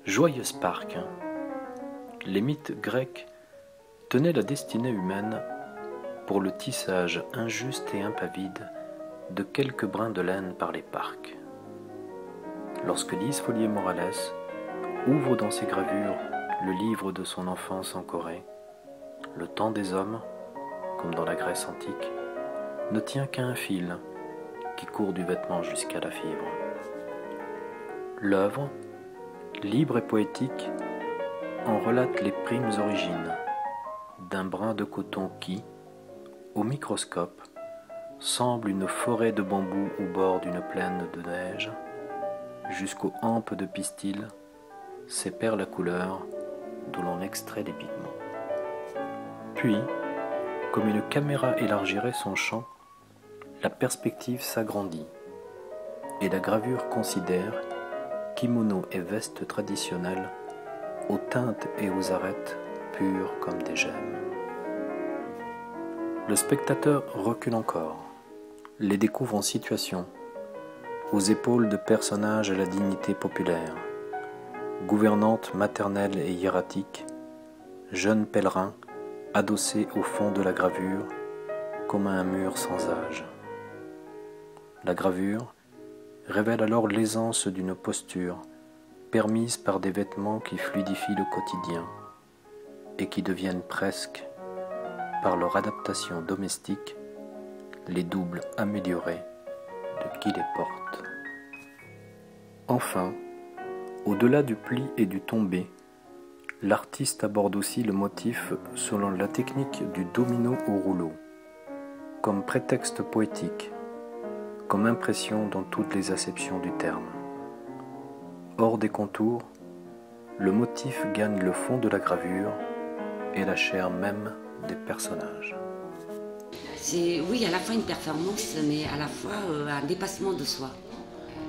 Joyeuse Pâques, les mythes grecs tenaient la destinée humaine pour le tissage injuste et impavide de quelques brins de laine par les parcs. Lorsque Lise Folliet-Morales ouvre dans ses gravures le livre de son enfance en Corée, le temps des hommes, comme dans la Grèce antique, ne tient qu'à un fil qui court du vêtement jusqu'à la fibre. L'œuvre, libre et poétique, en relate les primes origines d'un brin de coton qui, au microscope, semble une forêt de bambous au bord d'une plaine de neige, jusqu'aux hampes de pistil sépare la couleur d'où l'on extrait les pigments. Puis, comme une caméra élargirait son champ, la perspective s'agrandit et la gravure considère kimono et veste traditionnelles aux teintes et aux arêtes pures comme des gemmes. Le spectateur recule encore, les découvre en situation, aux épaules de personnages à la dignité populaire, gouvernantes maternelles et hiératiques, jeunes pèlerins adossés au fond de la gravure comme à un mur sans âge. La gravure révèle alors l'aisance d'une posture permise par des vêtements qui fluidifient le quotidien et qui deviennent presque, par leur adaptation domestique, les doubles améliorés de qui les porte. Enfin, au-delà du pli et du tombé, l'artiste aborde aussi le motif selon la technique du domino au rouleau, comme prétexte poétique, comme impression dans toutes les acceptions du terme. Hors des contours, le motif gagne le fond de la gravure et la chair même des personnages. C'est, oui, à la fois une performance, mais à la fois un dépassement de soi.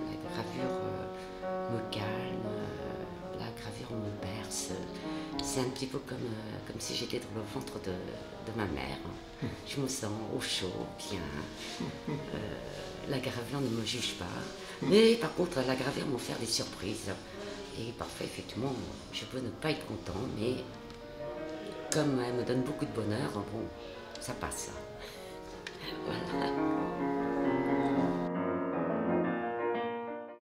La gravure me calme, la gravure me berce. C'est un petit peu comme si j'étais dans le ventre de ma mère. Je me sens au chaud, bien. La gravure ne me juge pas. Mais par contre, la gravure m'offre des surprises. Et parfois, effectivement, je peux ne pas être content, mais comme elle me donne beaucoup de bonheur, bon, ça passe. Voilà.